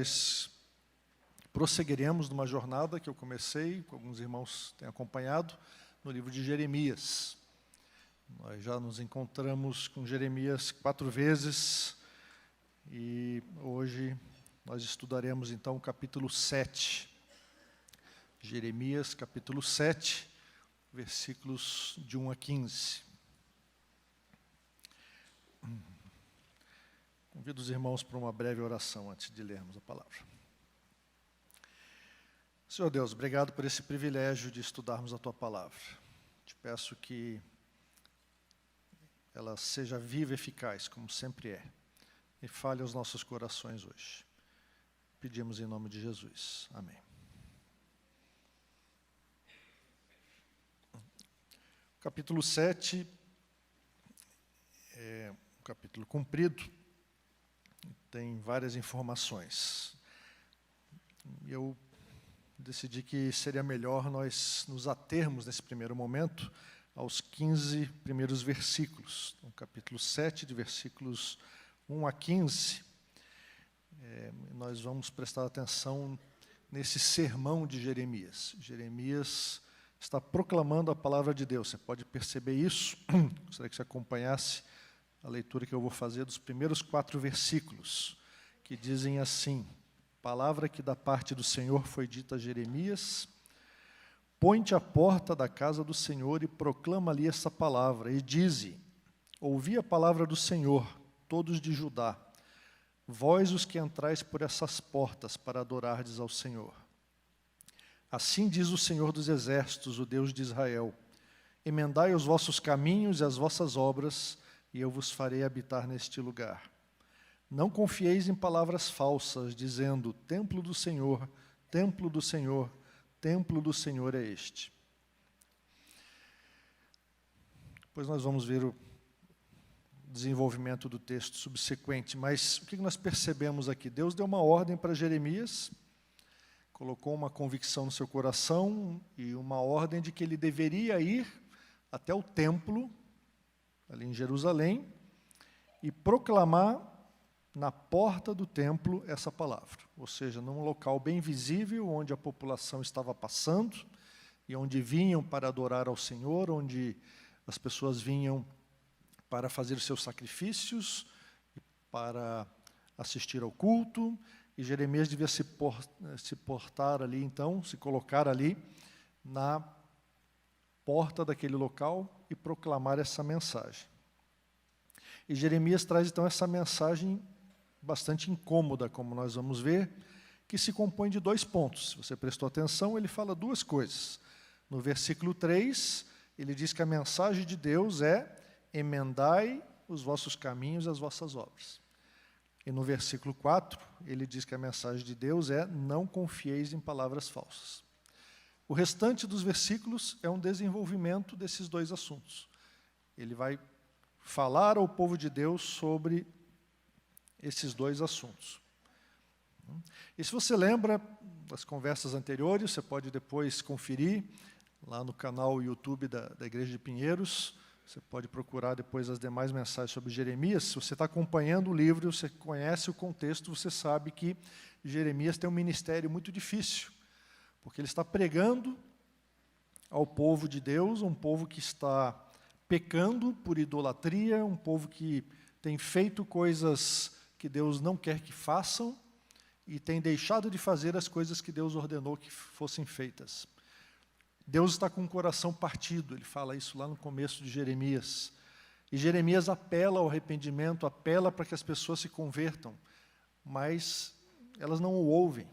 nós prosseguiremos numa jornada que eu comecei, que alguns irmãos têm acompanhado, no livro de Jeremias. Nós já nos encontramos com Jeremias 4 vezes, e hoje nós estudaremos então o capítulo 7. Jeremias, capítulo 7, versículos de 1 a 15. Convido os irmãos para uma breve oração antes de lermos a palavra. Senhor Deus, obrigado por esse privilégio de estudarmos a Tua palavra. Te peço que ela seja viva e eficaz, como sempre é, e fale aos nossos corações hoje. Pedimos em nome de Jesus. Amém. O capítulo 7 é um capítulo comprido, tem várias informações. Eu decidi que seria melhor nós nos atermos, nesse primeiro momento, aos 15 primeiros versículos. Então, capítulo 7, de versículos 1 a 15. Nós vamos prestar atenção nesse sermão de Jeremias. Jeremias está proclamando a palavra de Deus. Você pode perceber isso. Gostaria que você acompanhasse a leitura que eu vou fazer dos primeiros 4 versículos, que dizem assim: palavra que da parte do Senhor foi dita a Jeremias: põe-te à porta da casa do Senhor e proclama ali essa palavra, e dize: ouvi a palavra do Senhor, todos de Judá, vós os que entrais por essas portas para adorardes ao Senhor. Assim diz o Senhor dos Exércitos, o Deus de Israel: emendai os vossos caminhos e as vossas obras, e eu vos farei habitar neste lugar. Não confieis em palavras falsas, dizendo: templo do Senhor, templo do Senhor, templo do Senhor é este. Depois nós vamos ver o desenvolvimento do texto subsequente, mas o que nós percebemos aqui? Deus deu uma ordem para Jeremias, colocou uma convicção no seu coração e uma ordem de que ele deveria ir até o templo, ali em Jerusalém, e proclamar na porta do templo essa palavra, ou seja, num local bem visível, onde a população estava passando, e onde vinham para adorar ao Senhor, onde as pessoas vinham para fazer os seus sacrifícios, para assistir ao culto, e Jeremias devia se portar ali, então, se colocar ali na porta daquele local e proclamar essa mensagem. E Jeremias traz então essa mensagem bastante incômoda, como nós vamos ver, que se compõe de 2 pontos. Se você prestou atenção, ele fala 2 coisas. No versículo 3, ele diz que a mensagem de Deus é: emendai os vossos caminhos e as vossas obras. E no versículo 4, ele diz que a mensagem de Deus é: não confieis em palavras falsas. O restante dos versículos é um desenvolvimento desses 2 assuntos. Ele vai falar ao povo de Deus sobre esses 2 assuntos. E se você lembra das conversas anteriores, você pode depois conferir lá no canal YouTube da Igreja de Pinheiros. Você pode procurar depois as demais mensagens sobre Jeremias. Se você está acompanhando o livro, você conhece o contexto, você sabe que Jeremias tem um ministério muito difícil, porque ele está pregando ao povo de Deus, um povo que está pecando por idolatria, um povo que tem feito coisas que Deus não quer que façam e tem deixado de fazer as coisas que Deus ordenou que fossem feitas. Deus está com o coração partido, ele fala isso lá no começo de Jeremias. E Jeremias apela ao arrependimento, apela para que as pessoas se convertam, mas elas não o ouvem.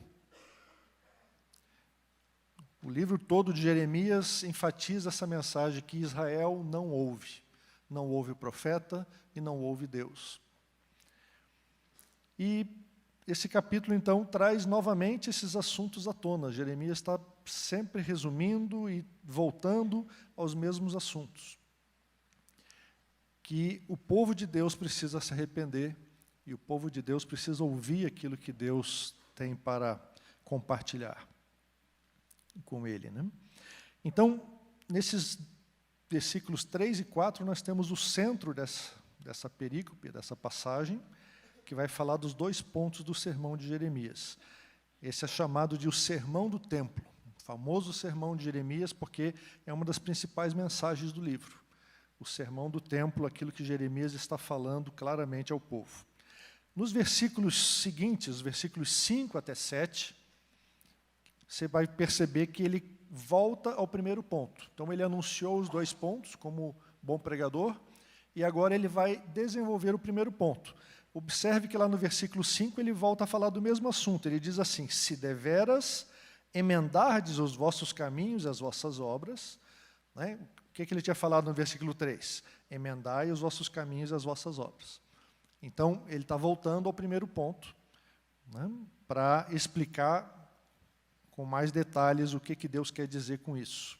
O livro todo de Jeremias enfatiza essa mensagem que Israel não ouve o profeta e não ouve Deus. E esse capítulo, então, traz novamente esses assuntos à tona. Jeremias está sempre resumindo e voltando aos mesmos assuntos. Que o povo de Deus precisa se arrepender e o povo de Deus precisa ouvir aquilo que Deus tem para compartilhar com ele, né? Então, nesses versículos 3 e 4, nós temos o centro dessa perícope, dessa passagem, que vai falar dos 2 pontos do sermão de Jeremias. Esse é chamado de o Sermão do Templo, o famoso Sermão de Jeremias, porque é uma das principais mensagens do livro. O Sermão do Templo, aquilo que Jeremias está falando claramente ao povo. Nos versículos seguintes, versículos 5 até 7, você vai perceber que ele volta ao primeiro ponto. Então, ele anunciou os 2 pontos como bom pregador, e agora ele vai desenvolver o primeiro ponto. Observe que lá no versículo 5 ele volta a falar do mesmo assunto. Ele diz assim: se deveras emendardes os vossos caminhos e as vossas obras, né? O que ele tinha falado no versículo 3? Emendai os vossos caminhos e as vossas obras. Então, ele está voltando ao primeiro ponto, né, para explicar com mais detalhes o que Deus quer dizer com isso.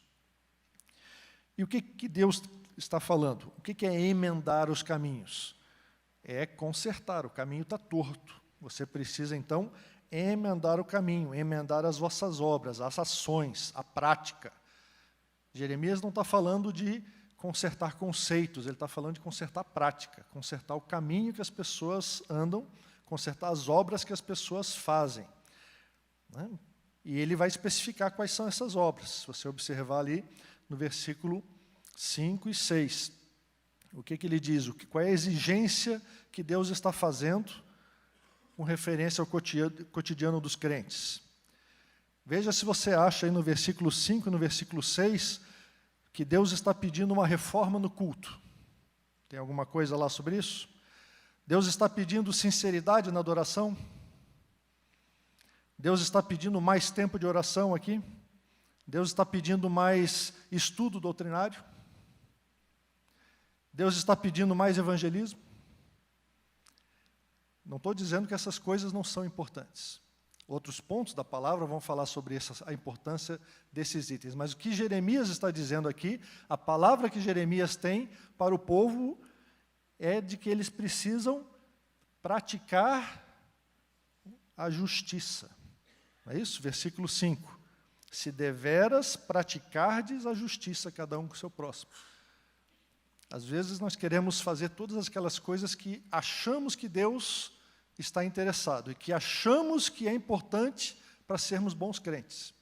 E o que Deus está falando? O que é emendar os caminhos? É consertar, o caminho está torto. Você precisa, então, emendar o caminho, emendar as vossas obras, as ações, a prática. Jeremias não está falando de consertar conceitos, ele está falando de consertar prática, consertar o caminho que as pessoas andam, consertar as obras que as pessoas fazem, né? E ele vai especificar quais são essas obras. Se você observar ali no versículo 5 e 6, o que ele diz? Qual é a exigência que Deus está fazendo com referência ao cotidiano dos crentes? Veja se você acha aí no versículo 5 e no versículo 6 que Deus está pedindo uma reforma no culto. Tem alguma coisa lá sobre isso? Deus está pedindo sinceridade na adoração? Deus está pedindo mais tempo de oração aqui? Deus está pedindo mais estudo doutrinário? Deus está pedindo mais evangelismo? Não estou dizendo que essas coisas não são importantes. Outros pontos da palavra vão falar sobre a importância desses itens. Mas o que Jeremias está dizendo aqui, a palavra que Jeremias tem para o povo é de que eles precisam praticar a justiça. Não é isso? Versículo 5. Se deveras praticardes a justiça, cada um com o seu próximo. Às vezes nós queremos fazer todas aquelas coisas que achamos que Deus está interessado e que achamos que é importante para sermos bons crentes.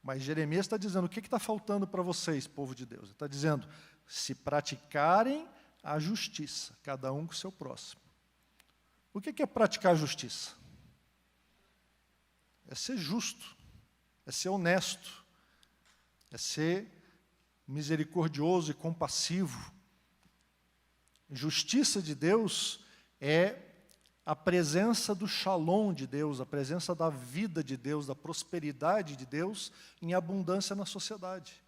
Mas Jeremias está dizendo, o que está faltando para vocês, povo de Deus? Ele está dizendo, se praticarem a justiça, cada um com o seu próximo. O que é praticar a justiça? É ser justo, é ser honesto, é ser misericordioso e compassivo. Justiça de Deus é a presença do shalom de Deus, a presença da vida de Deus, da prosperidade de Deus em abundância na sociedade.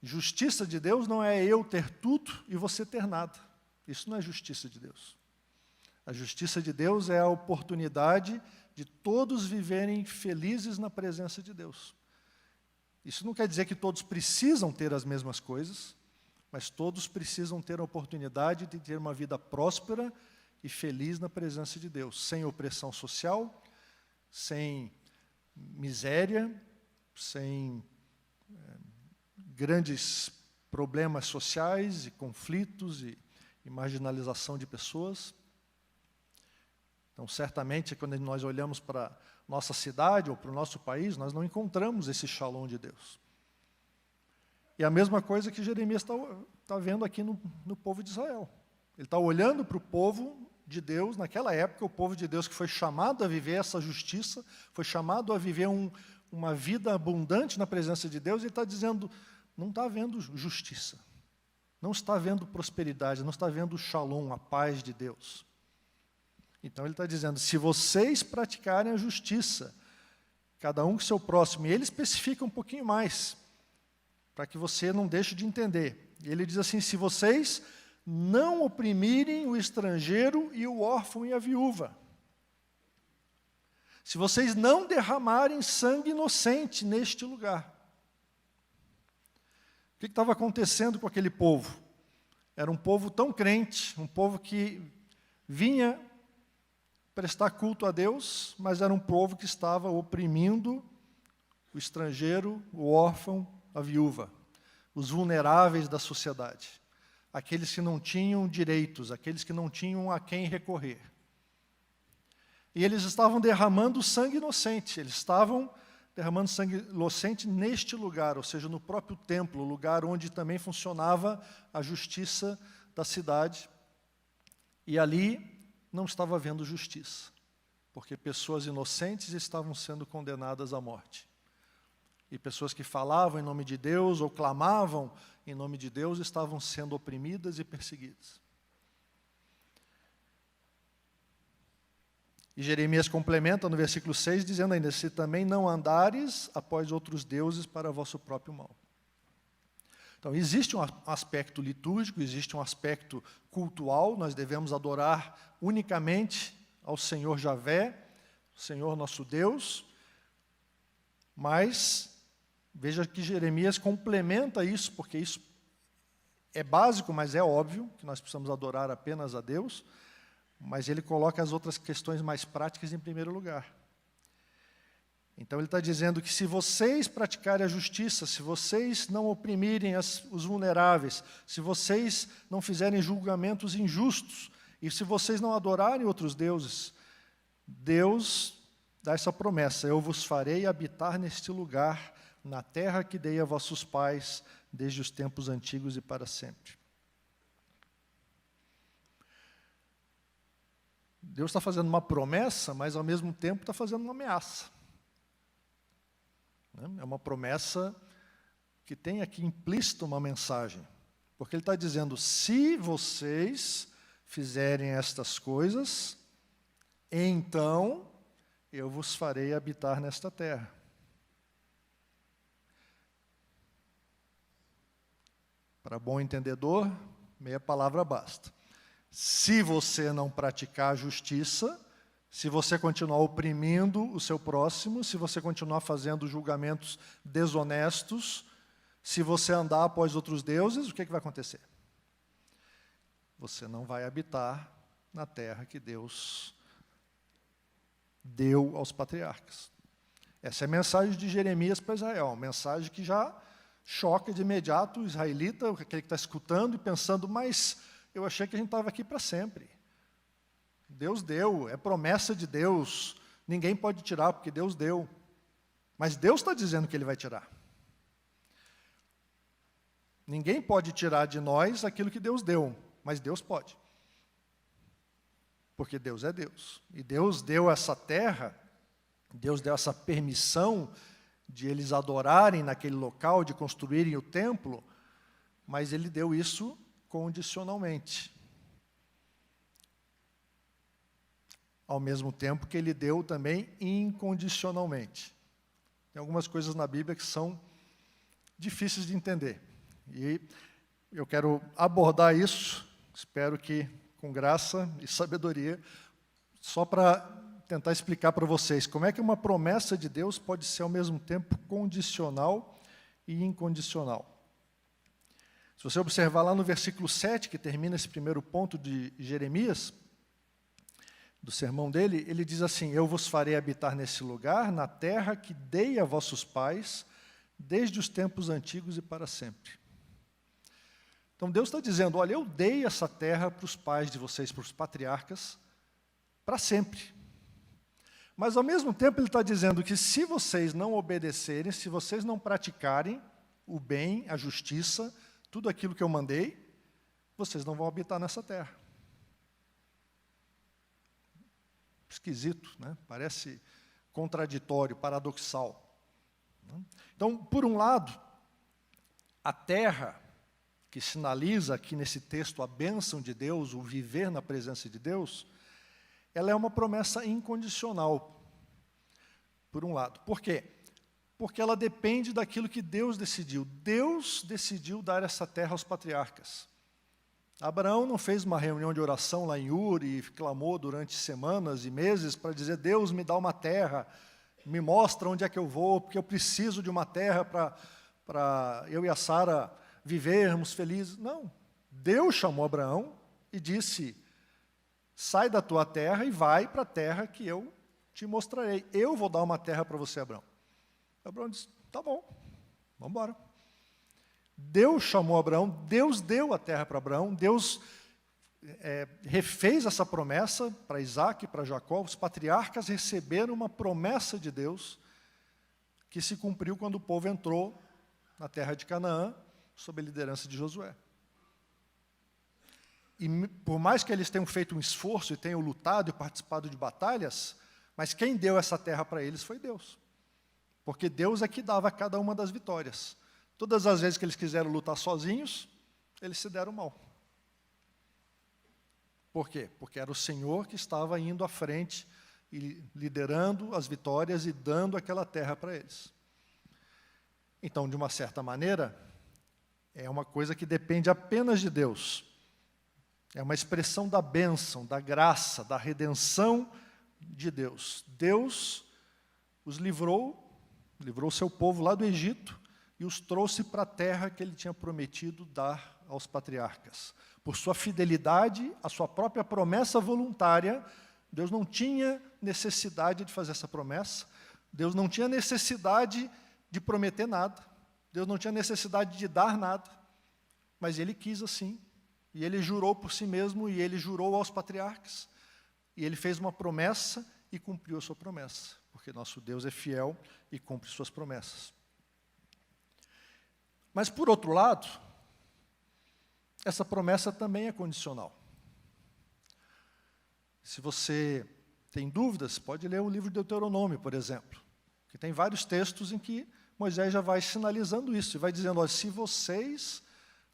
Justiça de Deus não é eu ter tudo e você ter nada. Isso não é justiça de Deus. A justiça de Deus é a oportunidade de todos viverem felizes na presença de Deus. Isso não quer dizer que todos precisam ter as mesmas coisas, mas todos precisam ter a oportunidade de ter uma vida próspera e feliz na presença de Deus, sem opressão social, sem miséria, sem grandes problemas sociais e conflitos e marginalização de pessoas. Então, certamente, quando nós olhamos para a nossa cidade ou para o nosso país, nós não encontramos esse shalom de Deus. E a mesma coisa que Jeremias está vendo aqui no povo de Israel. Ele está olhando para o povo de Deus, naquela época, o povo de Deus que foi chamado a viver essa justiça, foi chamado a viver uma vida abundante na presença de Deus, e ele está dizendo, não está havendo justiça, não está havendo prosperidade, não está havendo shalom, a paz de Deus. Então ele está dizendo, se vocês praticarem a justiça, cada um com o seu próximo, e ele especifica um pouquinho mais, para que você não deixe de entender. E ele diz assim, se vocês não oprimirem o estrangeiro e o órfão e a viúva, se vocês não derramarem sangue inocente neste lugar. O que estava acontecendo com aquele povo? Era um povo tão crente, um povo que vinha prestar culto a Deus, mas era um povo que estava oprimindo o estrangeiro, o órfão, a viúva, os vulneráveis da sociedade. aqueles que não tinham direitos, aqueles que não tinham a quem recorrer. E eles estavam derramando sangue inocente, eles estavam derramando sangue inocente neste lugar, ou seja, no próprio templo, o lugar onde também funcionava a justiça da cidade. E ali não estava havendo justiça, porque pessoas inocentes estavam sendo condenadas à morte. E pessoas que falavam em nome de Deus ou clamavam em nome de Deus estavam sendo oprimidas e perseguidas. E Jeremias complementa no versículo 6, dizendo ainda, se também não andares após outros deuses para vosso próprio mal. Então, existe um aspecto litúrgico, existe um aspecto cultual, nós devemos adorar unicamente ao Senhor Javé, o Senhor nosso Deus, mas veja que Jeremias complementa isso, porque isso é básico, mas é óbvio que nós precisamos adorar apenas a Deus, mas ele coloca as outras questões mais práticas em primeiro lugar. Então ele está dizendo que se vocês praticarem a justiça, se vocês não oprimirem os vulneráveis, se vocês não fizerem julgamentos injustos, e se vocês não adorarem outros deuses, Deus dá essa promessa, eu vos farei habitar neste lugar, na terra que dei a vossos pais, desde os tempos antigos e para sempre. Deus está fazendo uma promessa, mas ao mesmo tempo está fazendo uma ameaça. É uma promessa que tem aqui implícito uma mensagem. Porque ele está dizendo, se vocês fizerem estas coisas, então eu vos farei habitar nesta terra. Para bom entendedor, meia palavra basta. Se você não praticar a justiça, se você continuar oprimindo o seu próximo, se você continuar fazendo julgamentos desonestos, se você andar após outros deuses, o que vai acontecer? Você não vai habitar na terra que Deus deu aos patriarcas. Essa é a mensagem de Jeremias para Israel, uma mensagem que já choca de imediato o israelita, aquele que está escutando e pensando, mas eu achei que a gente estava aqui para sempre. Deus deu, é promessa de Deus, ninguém pode tirar porque Deus deu. Mas Deus está dizendo que Ele vai tirar. Ninguém pode tirar de nós aquilo que Deus deu, mas Deus pode. Porque Deus é Deus. E Deus deu essa terra, Deus deu essa permissão de eles adorarem naquele local, de construírem o templo, mas Ele deu isso condicionalmente. Ao mesmo tempo que Ele deu também incondicionalmente. Tem algumas coisas na Bíblia que são difíceis de entender. E eu quero abordar isso, espero que com graça e sabedoria, só para tentar explicar para vocês como é que uma promessa de Deus pode ser ao mesmo tempo condicional e incondicional. Se você observar lá no versículo 7, que termina esse primeiro ponto de Jeremias, do sermão dele, ele diz assim, eu vos farei habitar nesse lugar, na terra que dei a vossos pais, desde os tempos antigos e para sempre. Então Deus está dizendo, olha, eu dei essa terra para os pais de vocês, para os patriarcas, para sempre. Mas ao mesmo tempo ele está dizendo que se vocês não obedecerem, se vocês não praticarem o bem, a justiça, tudo aquilo que eu mandei, vocês não vão habitar nessa terra. Esquisito, né? Parece contraditório, paradoxal. Então, por um lado, a terra, que sinaliza aqui nesse texto a bênção de Deus, o viver na presença de Deus, ela é uma promessa incondicional, por um lado. Por quê? Porque ela depende daquilo que Deus decidiu. Deus decidiu dar essa terra aos patriarcas. Abraão não fez uma reunião de oração lá em Ur e clamou durante semanas e meses para dizer, Deus me dá uma terra, me mostra onde é que eu vou, porque eu preciso de uma terra para eu e a Sara vivermos felizes. Não, Deus chamou Abraão e disse, sai da tua terra e vai para a terra que eu te mostrarei. Eu vou dar uma terra para você, Abraão. Abraão disse, tá bom, vamos embora. Deus chamou Abraão, Deus deu a terra para Abraão, Deus refez essa promessa para Isaac e para Jacó. Os patriarcas receberam uma promessa de Deus que se cumpriu quando o povo entrou na terra de Canaã, sob a liderança de Josué. E por mais que eles tenham feito um esforço e tenham lutado e participado de batalhas, mas quem deu essa terra para eles foi Deus. Porque Deus é que dava cada uma das vitórias. Todas as vezes que eles quiseram lutar sozinhos, eles se deram mal. Por quê? Porque era o Senhor que estava indo à frente e liderando as vitórias e dando aquela terra para eles. Então, de uma certa maneira, é uma coisa que depende apenas de Deus. É uma expressão da bênção, da graça, da redenção de Deus. Deus os livrou o seu povo lá do Egito e os trouxe para a terra que ele tinha prometido dar aos patriarcas. Por sua fidelidade à sua própria promessa voluntária, Deus não tinha necessidade de fazer essa promessa, Deus não tinha necessidade de prometer nada, Deus não tinha necessidade de dar nada, mas Ele quis assim, e Ele jurou por si mesmo, e Ele jurou aos patriarcas, e Ele fez uma promessa e cumpriu a sua promessa, porque nosso Deus é fiel e cumpre suas promessas. Mas, por outro lado, essa promessa também é condicional. Se você tem dúvidas, pode ler o livro de Deuteronômio, por exemplo, que tem vários textos em que Moisés já vai sinalizando isso, e vai dizendo, olha, se vocês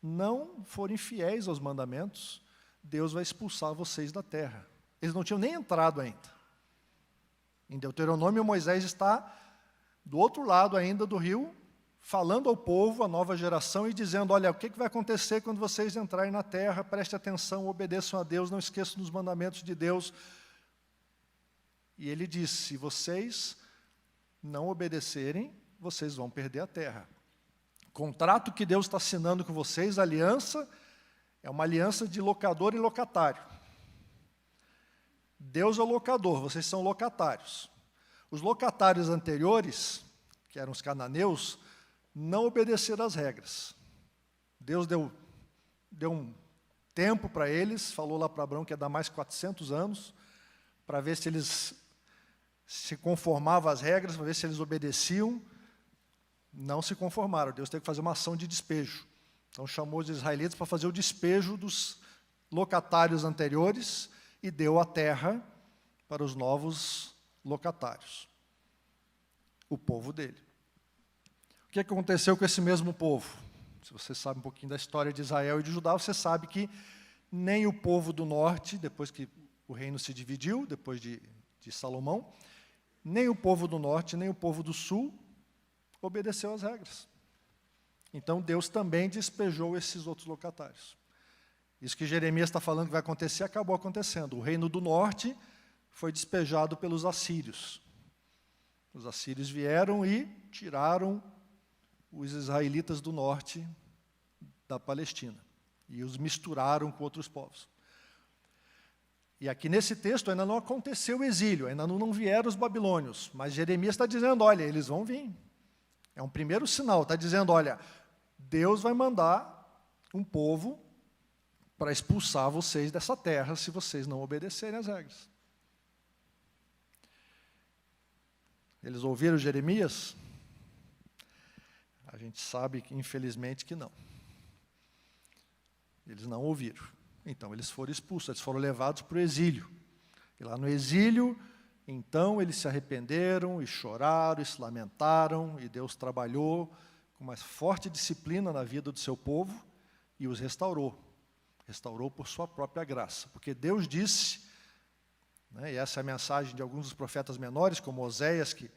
não forem fiéis aos mandamentos, Deus vai expulsar vocês da terra. Eles não tinham nem entrado ainda. Em Deuteronômio, Moisés está do outro lado ainda do rio, falando ao povo, à nova geração, e dizendo, olha, o que vai acontecer quando vocês entrarem na terra, preste atenção, obedeçam a Deus, não esqueçam dos mandamentos de Deus. E ele diz, se vocês não obedecerem, vocês vão perder a terra. O contrato que Deus está assinando com vocês, a aliança, é uma aliança de locador e locatário. Deus é o locador, vocês são locatários. Os locatários anteriores, que eram os cananeus, não obedeceram às regras. Deus deu um tempo para eles, falou lá para Abraão que ia dar mais 400 anos, para ver se eles se conformavam às regras, para ver se eles obedeciam. Não se conformaram, Deus teve que fazer uma ação de despejo. Então chamou os israelitas para fazer o despejo dos locatários anteriores e deu a terra para os novos locatários, o povo dele. O que aconteceu com esse mesmo povo? Se você sabe um pouquinho da história de Israel e de Judá, você sabe que nem o povo do norte, depois que o reino se dividiu, depois de Salomão, nem o povo do norte, nem o povo do sul obedeceu às regras. Então Deus também despejou esses outros locatários. Isso que Jeremias está falando que vai acontecer, acabou acontecendo. O reino do norte foi despejado pelos assírios. Os assírios vieram e tiraram os israelitas do norte da Palestina e os misturaram com outros povos. E aqui nesse texto ainda não aconteceu o exílio, ainda não vieram os babilônios, mas Jeremias está dizendo, olha, eles vão vir. É um primeiro sinal, está dizendo, olha, Deus vai mandar um povo para expulsar vocês dessa terra se vocês não obedecerem às regras. Eles ouviram Jeremias? A gente sabe, que, infelizmente, que não. Eles não ouviram. Então, eles foram expulsos, eles foram levados para o exílio. E lá no exílio, então, eles se arrependeram e choraram e se lamentaram, e Deus trabalhou com uma forte disciplina na vida do seu povo e os restaurou. Restaurou por sua própria graça. Porque Deus disse, né, e essa é a mensagem de alguns dos profetas menores, como Oséias, que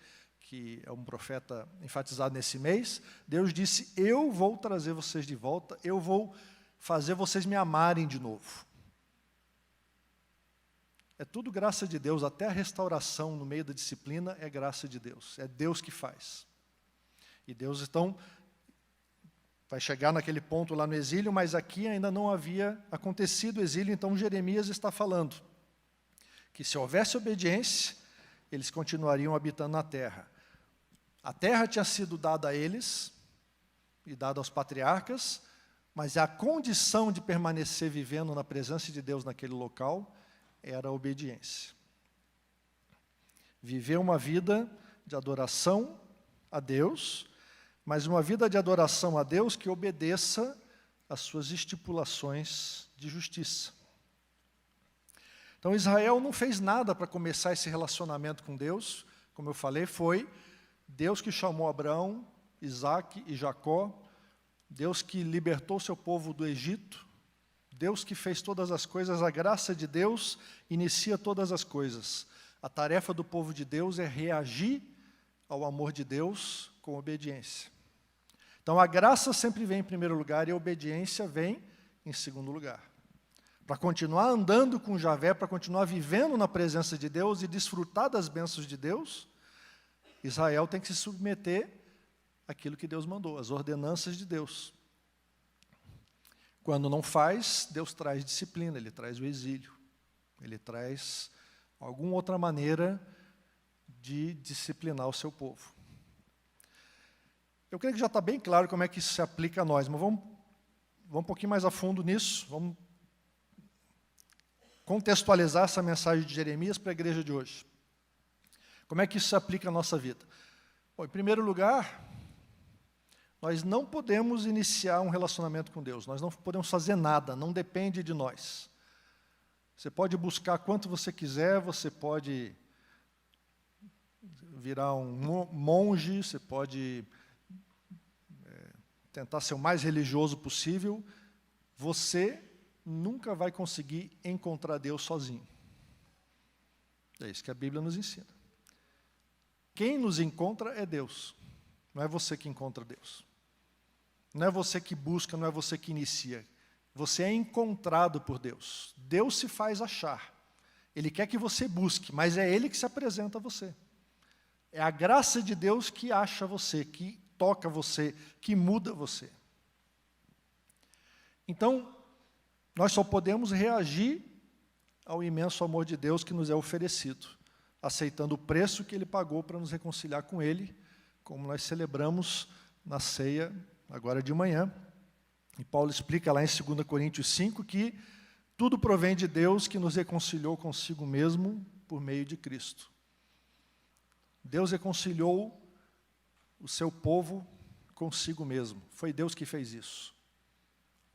é um profeta enfatizado nesse mês, Deus disse, eu vou trazer vocês de volta, eu vou fazer vocês me amarem de novo. É tudo graça de Deus, até a restauração no meio da disciplina é graça de Deus, é Deus que faz. E Deus, então, vai chegar naquele ponto lá no exílio, mas aqui ainda não havia acontecido o exílio, então Jeremias está falando que se houvesse obediência, eles continuariam habitando na terra. A terra tinha sido dada a eles, e dada aos patriarcas, mas a condição de permanecer vivendo na presença de Deus naquele local era a obediência. Viver uma vida de adoração a Deus, mas uma vida de adoração a Deus que obedeça às suas estipulações de justiça. Então Israel não fez nada para começar esse relacionamento com Deus. Como eu falei, foi Deus que chamou Abraão, Isaque e Jacó, Deus que libertou seu povo do Egito, Deus que fez todas as coisas, a graça de Deus inicia todas as coisas. A tarefa do povo de Deus é reagir ao amor de Deus com obediência. Então a graça sempre vem em primeiro lugar e a obediência vem em segundo lugar. Para continuar andando com Javé, para continuar vivendo na presença de Deus e desfrutar das bênçãos de Deus, Israel tem que se submeter àquilo que Deus mandou, às ordenanças de Deus. Quando não faz, Deus traz disciplina, Ele traz o exílio, Ele traz alguma outra maneira de disciplinar o seu povo. Eu creio que já está bem claro como é que isso se aplica a nós, mas vamos um pouquinho mais a fundo nisso, vamos contextualizar essa mensagem de Jeremias para a igreja de hoje. Como é que isso se aplica à nossa vida? Bom, em primeiro lugar, nós não podemos iniciar um relacionamento com Deus, nós não podemos fazer nada, não depende de nós. Você pode buscar quanto você quiser, você pode virar um monge, você pode tentar ser o mais religioso possível, você nunca vai conseguir encontrar Deus sozinho. É isso que a Bíblia nos ensina. Quem nos encontra é Deus, não é você que encontra Deus. Não é você que busca, não é você que inicia. Você é encontrado por Deus. Deus se faz achar. Ele quer que você busque, mas é Ele que se apresenta a você. É a graça de Deus que acha você, que toca você, que muda você. Então, nós só podemos reagir ao imenso amor de Deus que nos é oferecido, aceitando o preço que Ele pagou para nos reconciliar com Ele, como nós celebramos na ceia agora de manhã. E Paulo explica lá em 2 Coríntios 5 que tudo provém de Deus que nos reconciliou consigo mesmo por meio de Cristo. Deus reconciliou o seu povo consigo mesmo. Foi Deus que fez isso.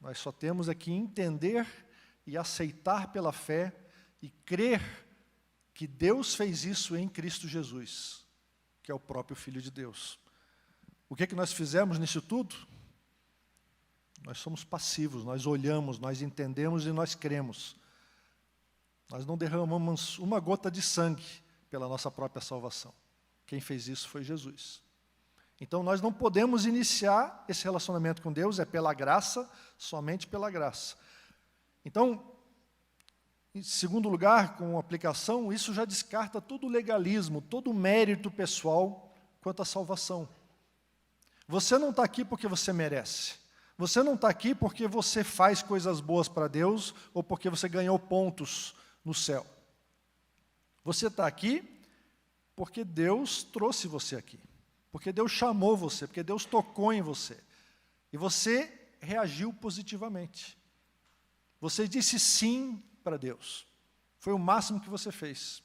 Nós só temos aqui entender e aceitar pela fé e crer que Deus fez isso em Cristo Jesus, que é o próprio Filho de Deus. O que é que nós fizemos nisso tudo? Nós somos passivos, nós olhamos, nós entendemos e nós cremos. Nós não derramamos uma gota de sangue pela nossa própria salvação. Quem fez isso foi Jesus. Então nós não podemos iniciar esse relacionamento com Deus, é pela graça, somente pela graça. Então, em segundo lugar, com aplicação, isso já descarta todo o legalismo, todo o mérito pessoal quanto à salvação. Você não está aqui porque você merece. Você não está aqui porque você faz coisas boas para Deus ou porque você ganhou pontos no céu. Você está aqui porque Deus trouxe você aqui. Porque Deus chamou você, porque Deus tocou em você. E você reagiu positivamente. Você disse sim para Deus. Foi o máximo que você fez.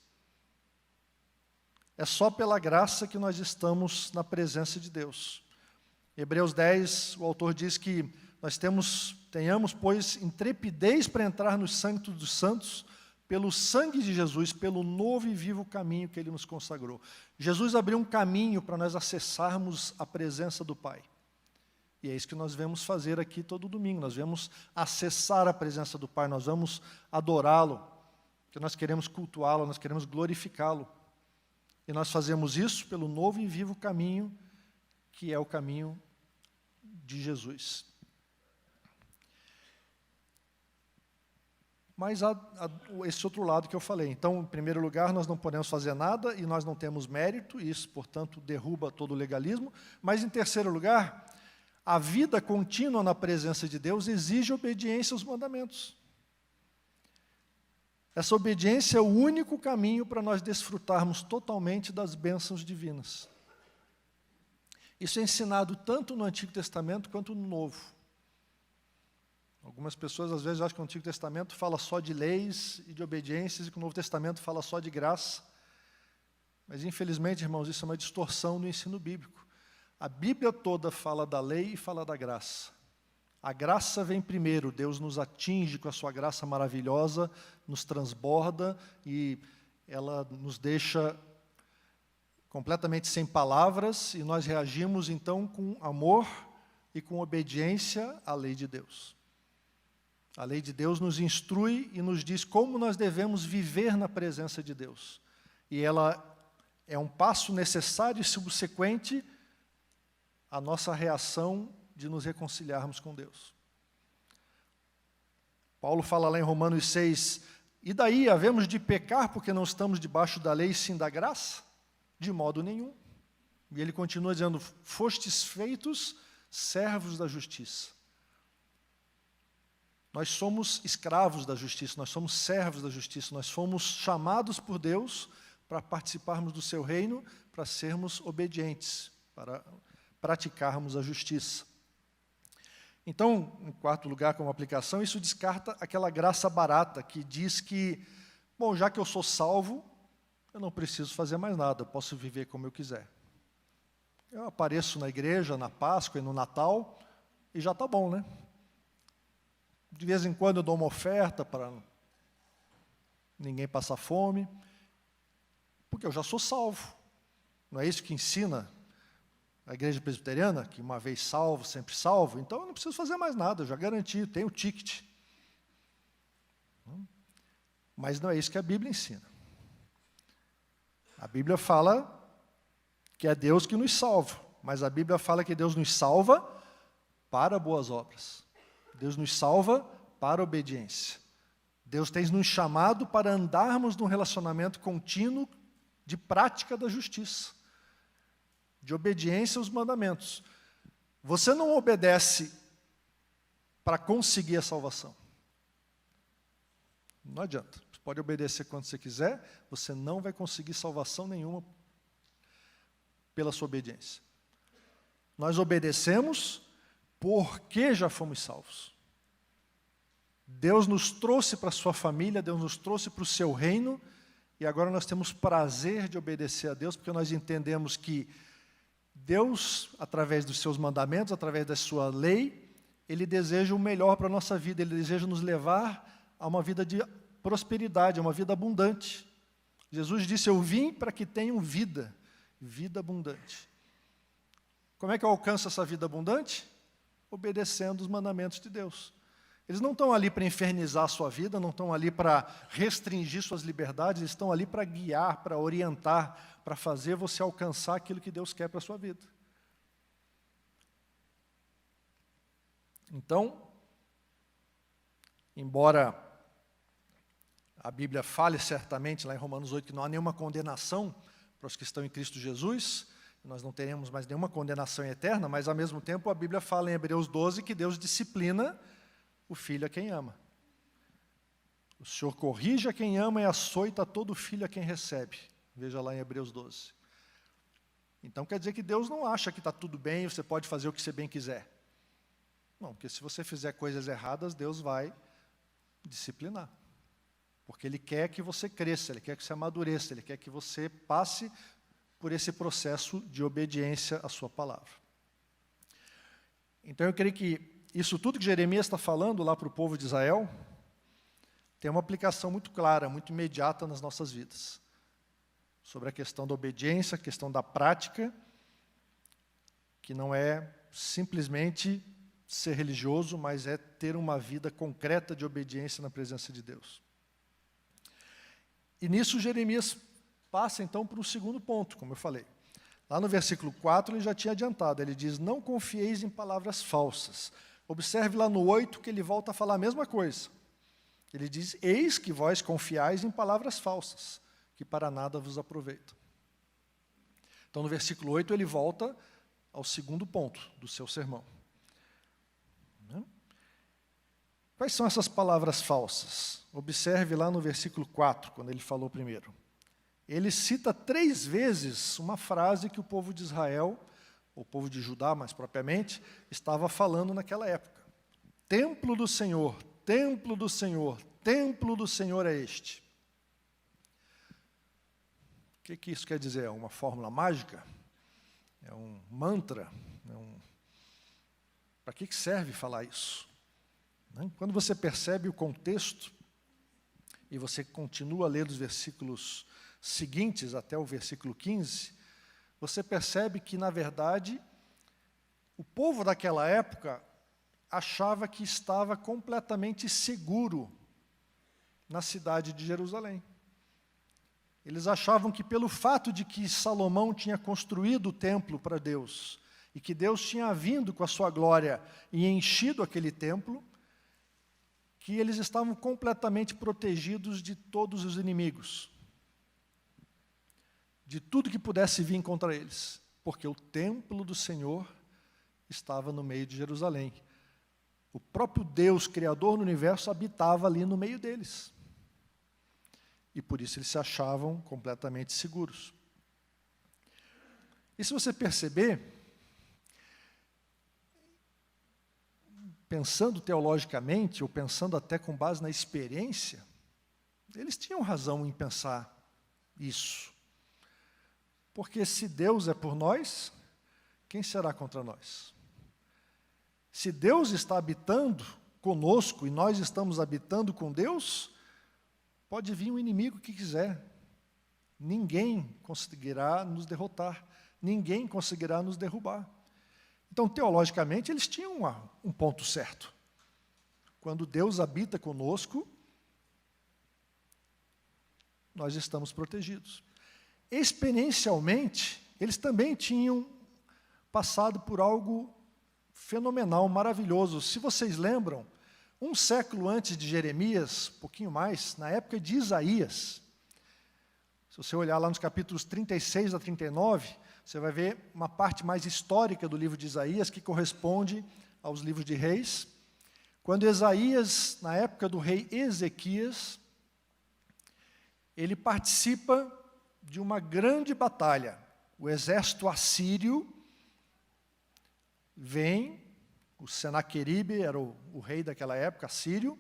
É só pela graça que nós estamos na presença de Deus. Em Hebreus 10, o autor diz que nós tenhamos, pois, intrepidez para entrar no Santo dos Santos, pelo sangue de Jesus, pelo novo e vivo caminho que Ele nos consagrou. Jesus abriu um caminho para nós acessarmos a presença do Pai. E é isso que nós vamos fazer aqui todo domingo. Nós vamos acessar a presença do Pai, nós vamos adorá-lo, porque nós queremos cultuá-lo, nós queremos glorificá-lo. E nós fazemos isso pelo novo e vivo caminho, que é o caminho de Jesus. Mas há esse outro lado que eu falei. Então, em primeiro lugar, nós não podemos fazer nada e nós não temos mérito, e isso, portanto, derruba todo o legalismo. Mas, em terceiro lugar, a vida contínua na presença de Deus exige obediência aos mandamentos. Essa obediência é o único caminho para nós desfrutarmos totalmente das bênçãos divinas. Isso é ensinado tanto no Antigo Testamento quanto no Novo. Algumas pessoas, às vezes, acham que o Antigo Testamento fala só de leis e de obediências e que o Novo Testamento fala só de graça. Mas, infelizmente, irmãos, isso é uma distorção do ensino bíblico. A Bíblia toda fala da lei e fala da graça. A graça vem primeiro, Deus nos atinge com a sua graça maravilhosa, nos transborda e ela nos deixa completamente sem palavras e nós reagimos, então, com amor e com obediência à lei de Deus. A lei de Deus nos instrui e nos diz como nós devemos viver na presença de Deus. E ela é um passo necessário e subsequente à nossa reação de nos reconciliarmos com Deus. Paulo fala lá em Romanos 6, e daí havemos de pecar porque não estamos debaixo da lei, sim da graça? De modo nenhum. E ele continua dizendo, fostes feitos servos da justiça. Nós somos escravos da justiça, nós somos servos da justiça, nós fomos chamados por Deus para participarmos do seu reino, para sermos obedientes, para praticarmos a justiça. Então, em quarto lugar, como aplicação, isso descarta aquela graça barata que diz que, bom, já que eu sou salvo, eu não preciso fazer mais nada, eu posso viver como eu quiser. Eu apareço na igreja, na Páscoa e no Natal, e já está bom, né? De vez em quando eu dou uma oferta para ninguém passar fome, porque eu já sou salvo. Não é isso que ensina a igreja presbiteriana, que uma vez salvo, sempre salvo? Então eu não preciso fazer mais nada, eu já garanti, tenho o ticket. Mas não é isso que a Bíblia ensina. A Bíblia fala que é Deus que nos salva, mas a Bíblia fala que Deus nos salva para boas obras. Deus nos salva para a obediência. Deus tem nos chamado para andarmos num relacionamento contínuo de prática da justiça, de obediência aos mandamentos. Você não obedece para conseguir a salvação. Não adianta. Você pode obedecer quando você quiser, você não vai conseguir salvação nenhuma pela sua obediência. Nós obedecemos porque já fomos salvos. Deus nos trouxe para a sua família, Deus nos trouxe para o seu reino, e agora nós temos prazer de obedecer a Deus, porque nós entendemos que Deus, através dos seus mandamentos, através da sua lei, Ele deseja o melhor para a nossa vida, Ele deseja nos levar a uma vida de prosperidade, a uma vida abundante. Jesus disse, eu vim para que tenham vida, vida abundante. Como é que eu alcanço essa vida abundante? Obedecendo os mandamentos de Deus. Eles não estão ali para infernizar a sua vida, não estão ali para restringir suas liberdades, eles estão ali para guiar, para orientar, para fazer você alcançar aquilo que Deus quer para a sua vida. Então, embora a Bíblia fale certamente lá em Romanos 8 que não há nenhuma condenação para os que estão em Cristo Jesus, nós não teremos mais nenhuma condenação eterna, mas ao mesmo tempo a Bíblia fala em Hebreus 12 que Deus disciplina o filho a quem ama. O Senhor corrige a quem ama e açoita todo filho a quem recebe. Veja lá em Hebreus 12. Então quer dizer que Deus não acha que está tudo bem e você pode fazer o que você bem quiser. Não, porque se você fizer coisas erradas, Deus vai disciplinar. Porque Ele quer que você cresça, Ele quer que você amadureça, Ele quer que você passe por esse processo de obediência à sua palavra. Então eu creio que isso tudo que Jeremias está falando lá para o povo de Israel tem uma aplicação muito clara, muito imediata nas nossas vidas. Sobre a questão da obediência, a questão da prática, que não é simplesmente ser religioso, mas é ter uma vida concreta de obediência na presença de Deus. E nisso Jeremias passa então para o segundo ponto, como eu falei. Lá no versículo 4 ele já tinha adiantado, ele diz, não confieis em palavras falsas. Observe lá no 8 que ele volta a falar a mesma coisa. Ele diz, eis que vós confiais em palavras falsas, que para nada vos aproveitam. Então no versículo 8 ele volta ao segundo ponto do seu sermão. Quais são essas palavras falsas? Observe lá no versículo 4, quando ele falou primeiro. Ele cita 3 vezes uma frase que o povo de Israel o povo de Judá mais propriamente, estava falando naquela época. Templo do Senhor, templo do Senhor, templo do Senhor é este. O que isso quer dizer? É uma fórmula mágica? É um mantra? Para que serve falar isso? Quando você percebe o contexto, e você continua a ler os versículos seguintes até o versículo 15, você percebe que, na verdade, o povo daquela época achava que estava completamente seguro na cidade de Jerusalém. Eles achavam que, pelo fato de que Salomão tinha construído o templo para Deus, e que Deus tinha vindo com a sua glória e enchido aquele templo, que eles estavam completamente protegidos de todos os inimigos, de tudo que pudesse vir contra eles, porque o templo do Senhor estava no meio de Jerusalém. O próprio Deus, Criador do universo, habitava ali no meio deles. E por isso eles se achavam completamente seguros. E se você perceber, pensando teologicamente, ou pensando até com base na experiência, eles tinham razão em pensar isso. Porque se Deus é por nós, quem será contra nós? Se Deus está habitando conosco e nós estamos habitando com Deus, pode vir o inimigo que quiser. Ninguém conseguirá nos derrotar. Ninguém conseguirá nos derrubar. Então, teologicamente, eles tinham um ponto certo. Quando Deus habita conosco, nós estamos protegidos. Experiencialmente, eles também tinham passado por algo fenomenal, maravilhoso. Se vocês lembram, um século antes de Jeremias, um pouquinho mais, na época de Isaías, se você olhar lá nos capítulos 36 a 39, você vai ver uma parte mais histórica do livro de Isaías, que corresponde aos livros de reis. Quando Isaías, na época do rei Ezequias, ele participa de uma grande batalha. O exército assírio vem, o Senaqueribe era o rei daquela época, assírio,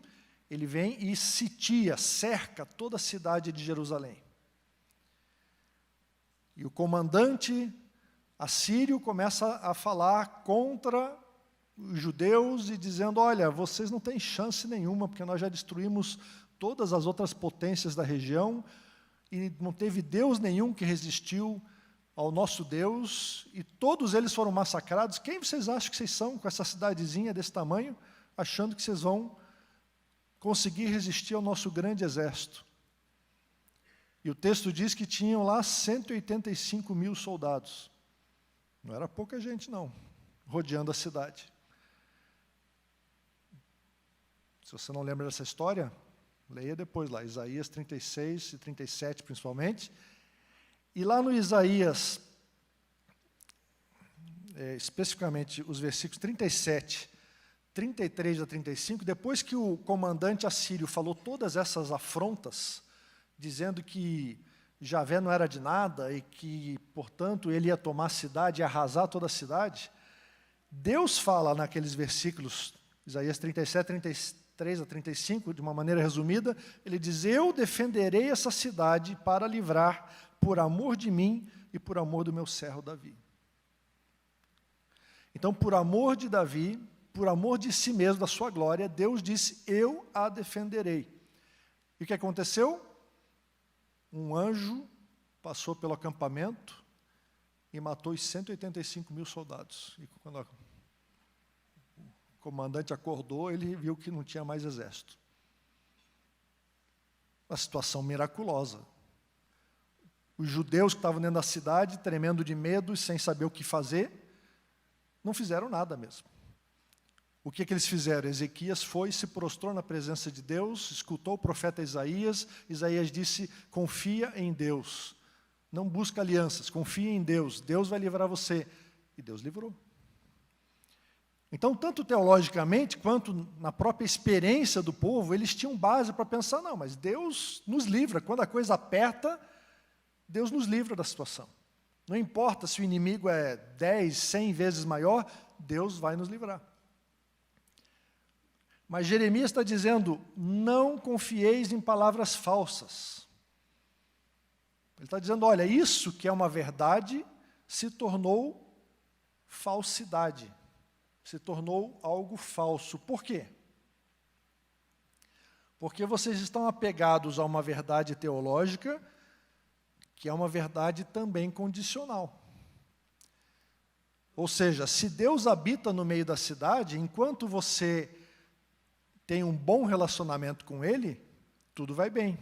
ele vem e sitia, cerca toda a cidade de Jerusalém. E o comandante assírio começa a falar contra os judeus e dizendo, olha, vocês não têm chance nenhuma, porque nós já destruímos todas as outras potências da região, e não teve Deus nenhum que resistiu ao nosso Deus, e todos eles foram massacrados. Quem vocês acham que vocês são com essa cidadezinha desse tamanho, achando que vocês vão conseguir resistir ao nosso grande exército? E o texto diz que tinham lá 185 mil soldados. Não era pouca gente, não, rodeando a cidade. Se você não lembra dessa história, leia depois lá, Isaías 36 e 37 principalmente. E lá no Isaías, especificamente os versículos 37, 33 a 35, depois que o comandante assírio falou todas essas afrontas, dizendo que Javé não era de nada e que, portanto, ele ia tomar a cidade e arrasar toda a cidade, Deus fala naqueles versículos, Isaías 37, 33 a 35, de uma maneira resumida, ele diz, eu defenderei essa cidade para livrar por amor de mim e por amor do meu servo Davi. Então, por amor de Davi, por amor de si mesmo, da sua glória, Deus disse, eu a defenderei. E o que aconteceu? Um anjo passou pelo acampamento e matou os 185 mil soldados. E quando o comandante acordou, ele viu que não tinha mais exército. Uma situação miraculosa. Os judeus que estavam dentro da cidade, tremendo de medo e sem saber o que fazer, não fizeram nada mesmo. O que eles fizeram? Ezequias foi, se prostrou na presença de Deus, escutou o profeta Isaías. Isaías disse, confia em Deus. Não busca alianças, confia em Deus. Deus vai livrar você. E Deus livrou. Então, tanto teologicamente, quanto na própria experiência do povo, eles tinham base para pensar, não, mas Deus nos livra. Quando a coisa aperta, Deus nos livra da situação. Não importa se o inimigo é 10, 100 vezes maior, Deus vai nos livrar. Mas Jeremias está dizendo, não confieis em palavras falsas. Ele está dizendo, olha, isso que é uma verdade se tornou falsidade, se tornou algo falso. Por quê? Porque vocês estão apegados a uma verdade teológica, que é uma verdade também condicional. Ou seja, se Deus habita no meio da cidade, enquanto você tem um bom relacionamento com Ele, tudo vai bem.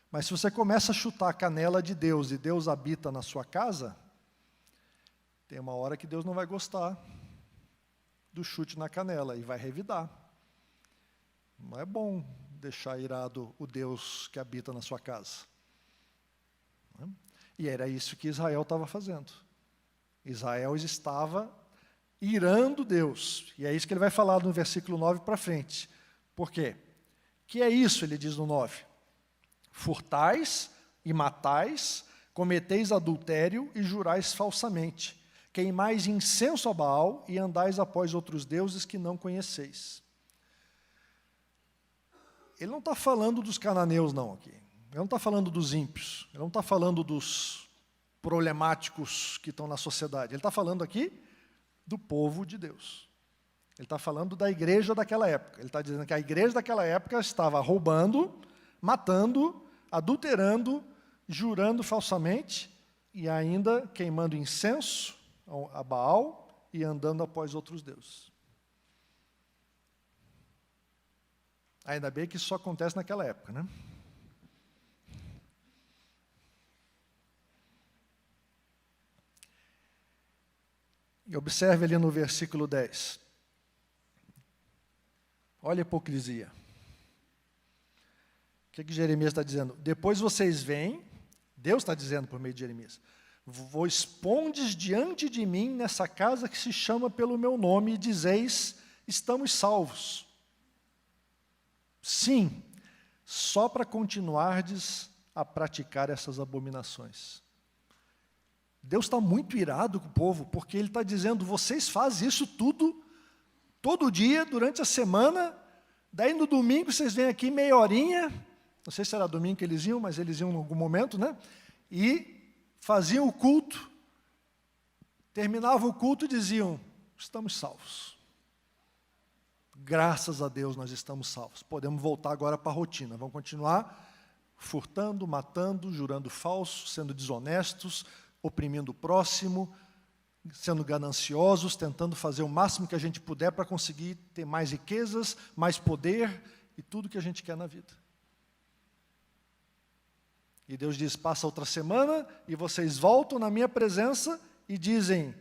Mas se você começa a chutar a canela de Deus e Deus habita na sua casa, tem uma hora que Deus não vai gostar do chute na canela e vai revidar. Não é bom deixar irado o Deus que habita na sua casa. E era isso que Israel estava fazendo. Israel estava irando Deus. E é isso que ele vai falar no versículo 9 para frente. Por quê? Que é isso, ele diz no 9. Furtais e matais, cometeis adultério e jurais falsamente. Queimais incenso a Baal e andais após outros deuses que não conheceis. Ele não está falando dos cananeus, não, aqui. Ele não está falando dos ímpios. Ele não está falando dos problemáticos que estão na sociedade. Ele está falando aqui do povo de Deus. Ele está falando da igreja daquela época. Ele está dizendo que a igreja daquela época estava roubando, matando, adulterando, jurando falsamente e ainda queimando incenso a Baal e andando após outros deuses. Ainda bem que isso só acontece naquela época, né? E observe ali no versículo 10. Olha a hipocrisia. O que Jeremias está dizendo? Depois vocês vêm, Deus está dizendo por meio de Jeremias, vos pondes diante de mim nessa casa que se chama pelo meu nome e dizeis, estamos salvos. Sim, só para continuardes a praticar essas abominações. Deus está muito irado com o povo, porque Ele está dizendo, vocês fazem isso tudo, todo dia, durante a semana, daí no domingo vocês vêm aqui meia horinha, não sei se era domingo que eles iam, mas eles iam em algum momento, né? E faziam o culto, terminavam o culto e diziam, estamos salvos. Graças a Deus nós estamos salvos. Podemos voltar agora para a rotina, vamos continuar furtando, matando, jurando falso, sendo desonestos, oprimindo o próximo, sendo gananciosos, tentando fazer o máximo que a gente puder para conseguir ter mais riquezas, mais poder e tudo que a gente quer na vida. E Deus diz, passa outra semana e vocês voltam na minha presença e dizem,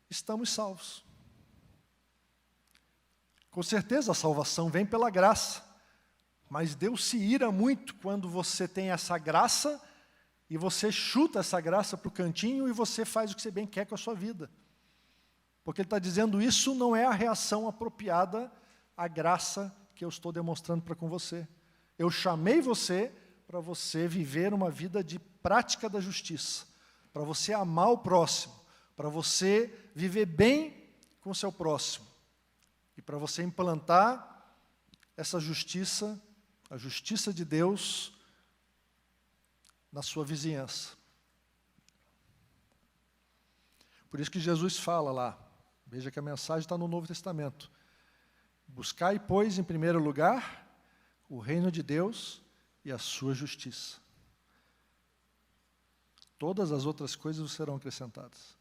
estamos salvos. Com certeza a salvação vem pela graça, mas Deus se ira muito quando você tem essa graça e você chuta essa graça para o cantinho e você faz o que você bem quer com a sua vida. Porque Ele está dizendo, isso não é a reação apropriada à graça que eu estou demonstrando para com você. Eu chamei você para você viver uma vida de prática da justiça, para você amar o próximo, para você viver bem com o seu próximo, e para você implantar essa justiça, a justiça de Deus, na sua vizinhança. Por isso que Jesus fala lá, veja que a mensagem está no Novo Testamento. Buscai, pois, em primeiro lugar, o reino de Deus e a sua justiça. Todas as outras coisas serão acrescentadas.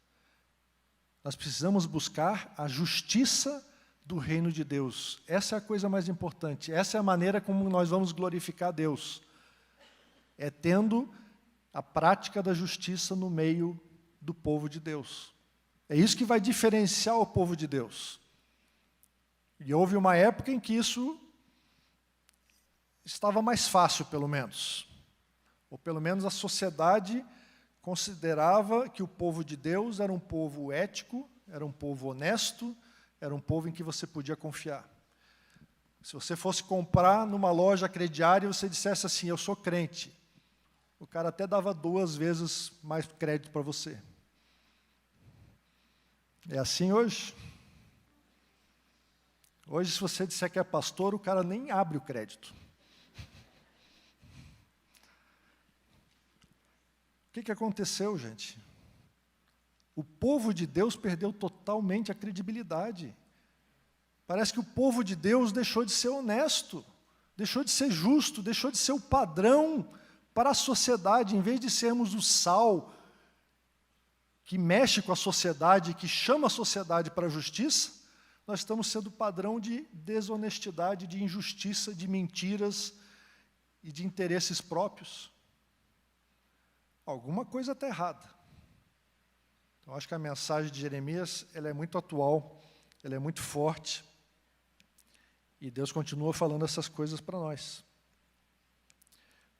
Nós precisamos buscar a justiça do reino de Deus. Essa é a coisa mais importante. Essa é a maneira como nós vamos glorificar a Deus. É tendo a prática da justiça no meio do povo de Deus. É isso que vai diferenciar o povo de Deus. E houve uma época em que isso estava mais fácil, pelo menos. Ou pelo menos a sociedade considerava que o povo de Deus era um povo ético, era um povo honesto, era um povo em que você podia confiar. Se você fosse comprar numa loja crediária e você dissesse assim, eu sou crente, o cara até dava 2 vezes mais crédito para você. É assim hoje? Hoje, se você disser que é pastor, o cara nem abre o crédito. O que aconteceu, gente? O povo de Deus perdeu totalmente a credibilidade. Parece que o povo de Deus deixou de ser honesto, deixou de ser justo, deixou de ser o padrão para a sociedade. Em vez de sermos o sal que mexe com a sociedade, que chama a sociedade para a justiça, nós estamos sendo o padrão de desonestidade, de injustiça, de mentiras e de interesses próprios. Alguma coisa está errada. Então, acho que a mensagem de Jeremias ela é muito atual, ela é muito forte, e Deus continua falando essas coisas para nós.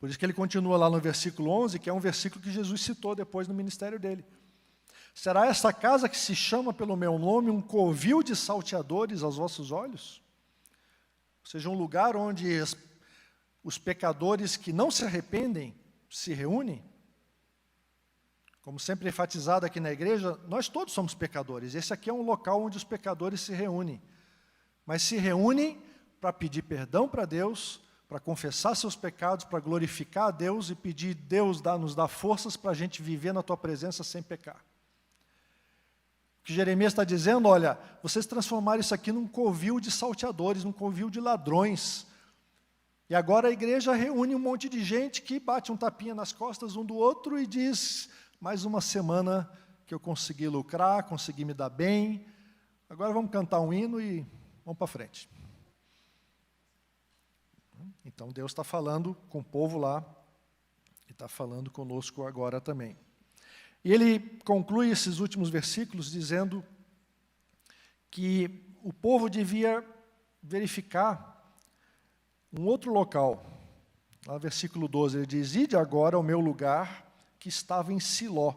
Por isso que ele continua lá no versículo 11, que é um versículo que Jesus citou depois no ministério dele. Será esta casa que se chama pelo meu nome um covil de salteadores aos vossos olhos? Ou seja, um lugar onde os pecadores que não se arrependem se reúnem? Como sempre enfatizado aqui na igreja, nós todos somos pecadores. Esse aqui é um local onde os pecadores se reúnem. Mas se reúnem para pedir perdão para Deus, para confessar seus pecados, para glorificar a Deus e pedir, Deus, nos dá forças para a gente viver na tua presença sem pecar. O que Jeremias está dizendo, olha, vocês transformaram isso aqui num covil de salteadores, num covil de ladrões. E agora a igreja reúne um monte de gente que bate um tapinha nas costas um do outro e diz, mais uma semana que eu consegui lucrar, consegui me dar bem, agora vamos cantar um hino e vamos para frente. Então Deus está falando com o povo lá, e está falando conosco agora também. E ele conclui esses últimos versículos dizendo que o povo devia verificar um outro local. Lá no versículo 12 ele diz, ide agora ao meu lugar que estava em Siló,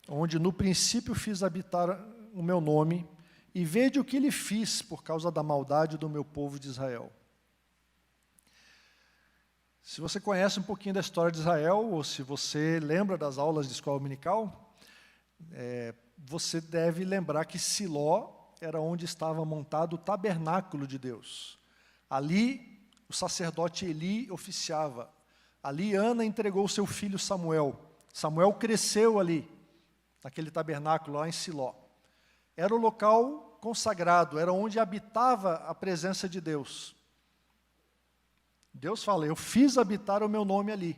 onde no princípio fiz habitar o meu nome, e vede o que lhe fiz por causa da maldade do meu povo de Israel. Se você conhece um pouquinho da história de Israel, ou se você lembra das aulas de escola dominical, você deve lembrar que Siló era onde estava montado o tabernáculo de Deus. Ali, o sacerdote Eli oficiava. Ali, Ana entregou seu filho Samuel. Samuel cresceu ali, naquele tabernáculo lá em Siló. Era o local consagrado, era onde habitava a presença de Deus. Deus fala, eu fiz habitar o meu nome ali.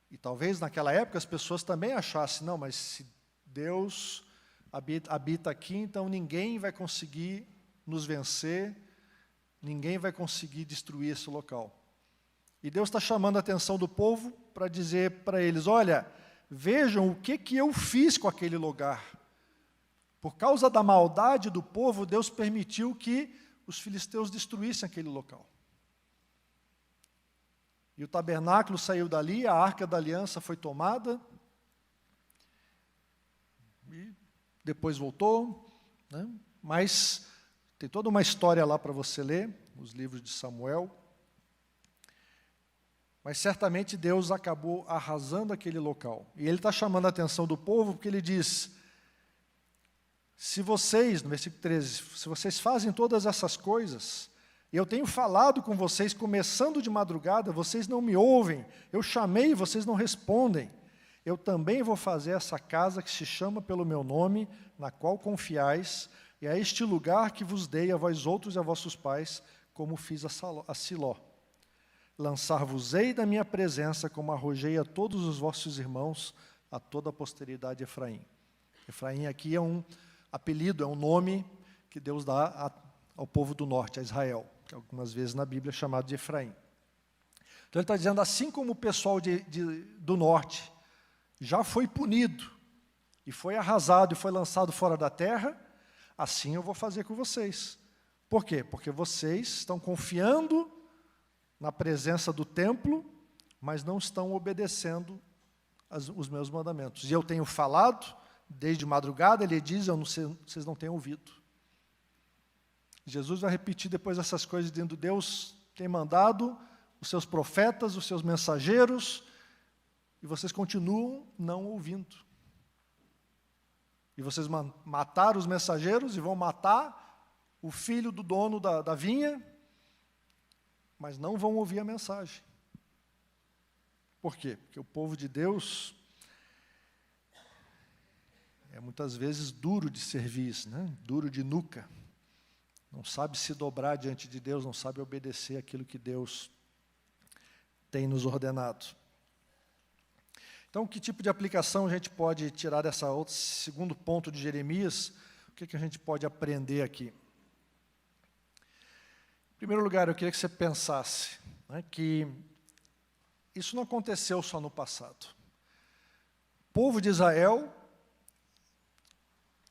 E talvez naquela época as pessoas também achassem, não, mas se Deus habita aqui, então ninguém vai conseguir nos vencer, ninguém vai conseguir destruir esse local. E Deus está chamando a atenção do povo para dizer para eles, olha, vejam o que eu fiz com aquele lugar. Por causa da maldade do povo, Deus permitiu que os filisteus destruíssem aquele local. E o tabernáculo saiu dali, a arca da aliança foi tomada, e depois voltou, né? Mas tem toda uma história lá para você ler, os livros de Samuel. Mas certamente Deus acabou arrasando aquele local. E ele está chamando a atenção do povo, porque ele diz, se vocês, no versículo 13, se vocês fazem todas essas coisas, eu tenho falado com vocês, começando de madrugada, vocês não me ouvem, eu chamei, vocês não respondem, eu também vou fazer essa casa que se chama pelo meu nome, na qual confiais, e a este lugar que vos dei a vós outros e a vossos pais, como fiz a Siló. Lançar-vos-ei da minha presença, como arrojei a todos os vossos irmãos, a toda a posteridade de Efraim. Efraim aqui é um apelido, é um nome que Deus dá ao povo do norte, a Israel, que algumas vezes na Bíblia é chamado de Efraim. Então ele está dizendo, assim como o pessoal do norte já foi punido, e foi arrasado, e foi lançado fora da terra, assim eu vou fazer com vocês. Por quê? Porque vocês estão confiando na presença do templo, mas não estão obedecendo os meus mandamentos. E eu tenho falado, desde madrugada, ele diz, vocês não têm ouvido. Jesus vai repetir depois essas coisas, dizendo, Deus tem mandado os seus profetas, os seus mensageiros, e vocês continuam não ouvindo. E vocês mataram os mensageiros e vão matar o filho do dono da vinha, mas não vão ouvir a mensagem. Por quê? Porque o povo de Deus é muitas vezes duro de serviço, né? Duro de nuca. Não sabe se dobrar diante de Deus, não sabe obedecer aquilo que Deus tem nos ordenado. Então, que tipo de aplicação a gente pode tirar dessa outra, segundo ponto de Jeremias? O que a gente pode aprender aqui? Em primeiro lugar, eu queria que você pensasse, né, que isso não aconteceu só no passado. O povo de Israel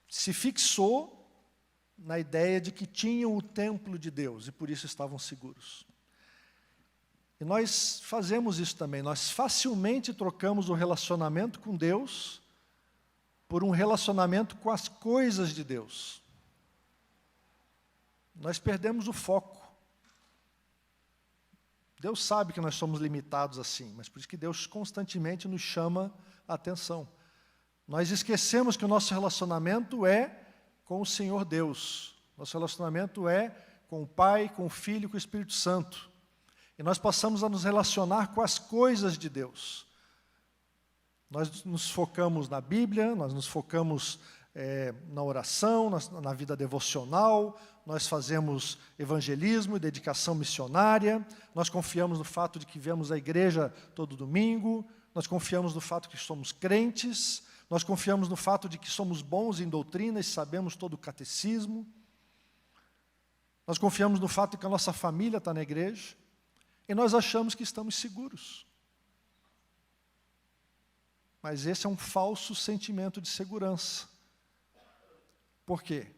se fixou na ideia de que tinham o templo de Deus e por isso estavam seguros. E nós fazemos isso também, nós facilmente trocamos o relacionamento com Deus por um relacionamento com as coisas de Deus. Nós perdemos o foco. Deus sabe que nós somos limitados assim, mas por isso que Deus constantemente nos chama a atenção. Nós esquecemos que o nosso relacionamento é com o Senhor Deus. Nosso relacionamento é com o Pai, com o Filho e com o Espírito Santo. E nós passamos a nos relacionar com as coisas de Deus. Nós nos focamos na Bíblia, nós nos focamos na oração, na vida devocional, nós fazemos evangelismo e dedicação missionária, nós confiamos no fato de que viemos à igreja todo domingo, nós confiamos no fato de que somos crentes, nós confiamos no fato de que somos bons em doutrina e sabemos todo o catecismo, nós confiamos no fato de que a nossa família está na igreja, e nós achamos que estamos seguros. Mas esse é um falso sentimento de segurança. Por quê?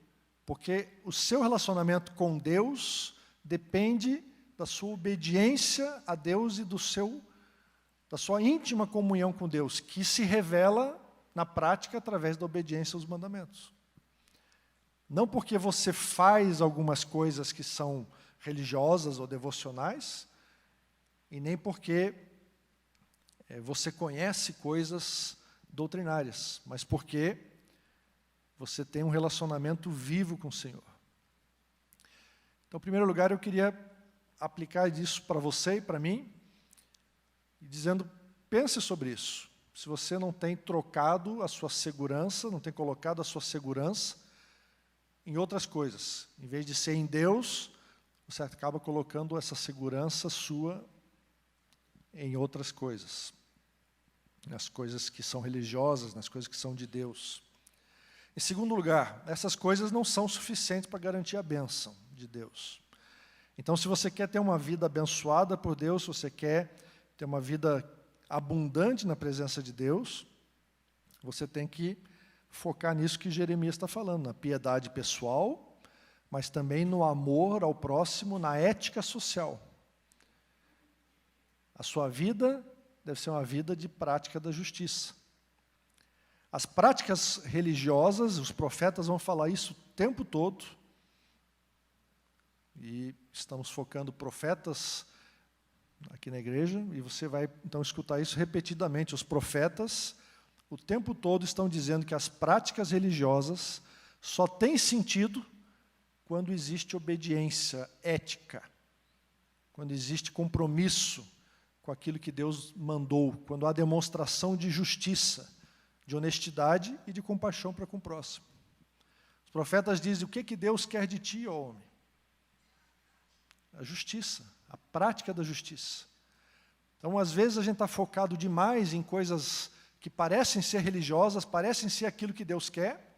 Porque o seu relacionamento com Deus depende da sua obediência a Deus e da sua íntima comunhão com Deus, que se revela na prática através da obediência aos mandamentos. Não porque você faz algumas coisas que são religiosas ou devocionais, e nem porque você conhece coisas doutrinárias, mas porque você tem um relacionamento vivo com o Senhor. Então, em primeiro lugar, eu queria aplicar isso para você e para mim, dizendo, pense sobre isso. Se você não tem trocado a sua segurança, não tem colocado a sua segurança em outras coisas, em vez de ser em Deus, você acaba colocando essa segurança sua em outras coisas, nas coisas que são religiosas, nas coisas que são de Deus. Em segundo lugar, essas coisas não são suficientes para garantir a bênção de Deus. Então, se você quer ter uma vida abençoada por Deus, se você quer ter uma vida abundante na presença de Deus, você tem que focar nisso que Jeremias está falando, na piedade pessoal, mas também no amor ao próximo, na ética social. A sua vida deve ser uma vida de prática da justiça. As práticas religiosas, os profetas vão falar isso o tempo todo, e estamos focando profetas aqui na igreja, e você vai então escutar isso repetidamente. Os profetas, o tempo todo, estão dizendo que as práticas religiosas só têm sentido quando existe obediência ética, quando existe compromisso com aquilo que Deus mandou, quando há demonstração de justiça, de honestidade e de compaixão para com o próximo. Os profetas dizem, o que Deus quer de ti, ó homem? A justiça, a prática da justiça. Então, às vezes, a gente está focado demais em coisas que parecem ser religiosas, parecem ser aquilo que Deus quer,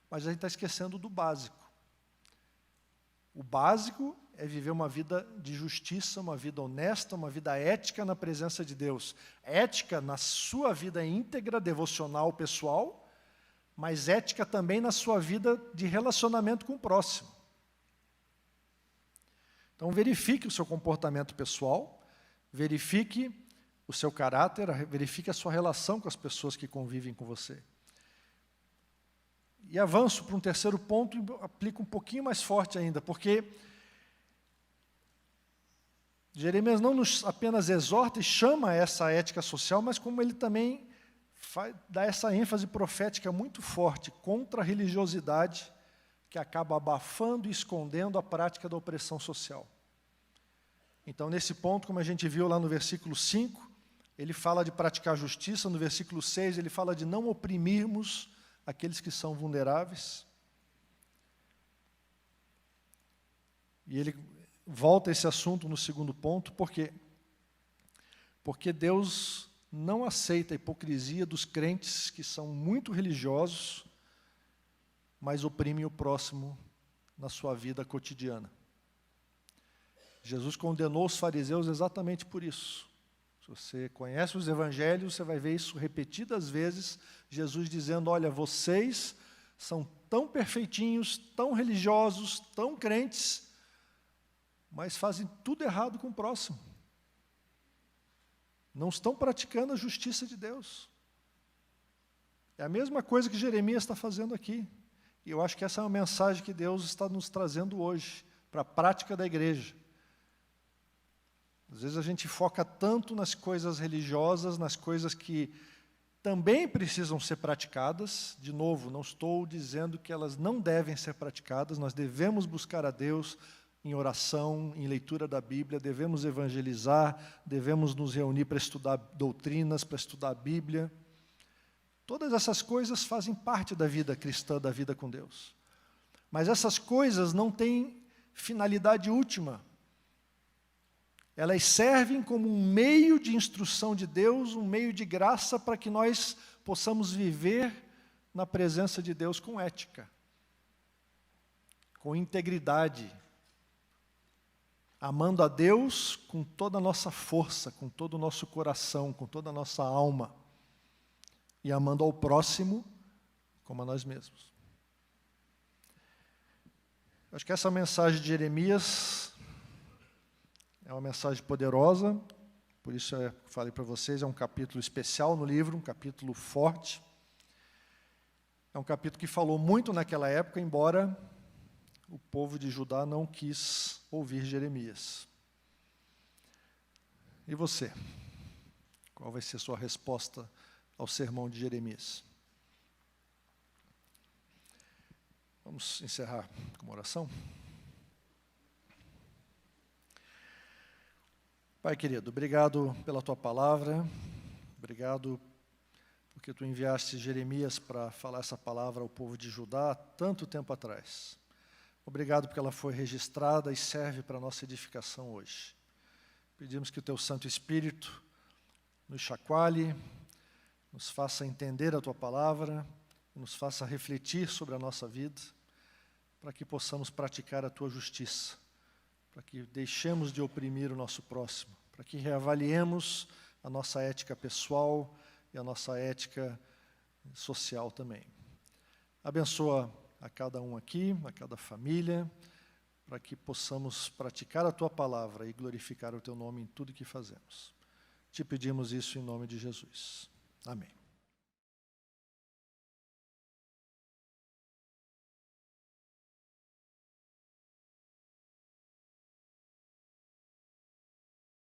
mas a gente está esquecendo do básico. O básico é viver uma vida de justiça, uma vida honesta, uma vida ética na presença de Deus. Ética na sua vida íntegra, devocional, pessoal, mas ética também na sua vida de relacionamento com o próximo. Então, verifique o seu comportamento pessoal, verifique o seu caráter, verifique a sua relação com as pessoas que convivem com você. E avanço para um terceiro ponto e aplico um pouquinho mais forte ainda, porque Jeremias não nos apenas exorta e chama essa ética social, mas como ele também dá essa ênfase profética muito forte contra a religiosidade que acaba abafando e escondendo a prática da opressão social. Então, nesse ponto, como a gente viu lá no versículo 5, ele fala de praticar justiça, no versículo 6 ele fala de não oprimirmos aqueles que são vulneráveis. E ele volta a esse assunto no segundo ponto, por quê? Porque Deus não aceita a hipocrisia dos crentes que são muito religiosos, mas oprimem o próximo na sua vida cotidiana. Jesus condenou os fariseus exatamente por isso. Se você conhece os evangelhos, você vai ver isso repetidas vezes, Jesus dizendo, olha, vocês são tão perfeitinhos, tão religiosos, tão crentes, mas fazem tudo errado com o próximo. Não estão praticando a justiça de Deus. É a mesma coisa que Jeremias está fazendo aqui. E eu acho que essa é uma mensagem que Deus está nos trazendo hoje, para a prática da igreja. Às vezes a gente foca tanto nas coisas religiosas, nas coisas que também precisam ser praticadas. De novo, não estou dizendo que elas não devem ser praticadas, nós devemos buscar a Deus em oração, em leitura da Bíblia, devemos evangelizar, devemos nos reunir para estudar doutrinas, para estudar a Bíblia. Todas essas coisas fazem parte da vida cristã, da vida com Deus. Mas essas coisas não têm finalidade última. Elas servem como um meio de instrução de Deus, um meio de graça para que nós possamos viver na presença de Deus com ética, com integridade, amando a Deus com toda a nossa força, com todo o nosso coração, com toda a nossa alma, e amando ao próximo como a nós mesmos. Acho que essa mensagem de Jeremias é uma mensagem poderosa, por isso eu falei para vocês, é um capítulo especial no livro, um capítulo forte. É um capítulo que falou muito naquela época, embora o povo de Judá não quis ouvir Jeremias. E você? Qual vai ser a sua resposta ao sermão de Jeremias? Vamos encerrar com uma oração? Pai querido, obrigado pela tua palavra, obrigado porque tu enviaste Jeremias para falar essa palavra ao povo de Judá há tanto tempo atrás. Obrigado porque ela foi registrada e serve para a nossa edificação hoje. Pedimos que o teu Santo Espírito nos chacoalhe, nos faça entender a tua palavra, nos faça refletir sobre a nossa vida, para que possamos praticar a tua justiça, para que deixemos de oprimir o nosso próximo, para que reavaliemos a nossa ética pessoal e a nossa ética social também. Abençoa a cada um aqui, a cada família, para que possamos praticar a tua palavra e glorificar o teu nome em tudo que fazemos. Te pedimos isso em nome de Jesus. Amém.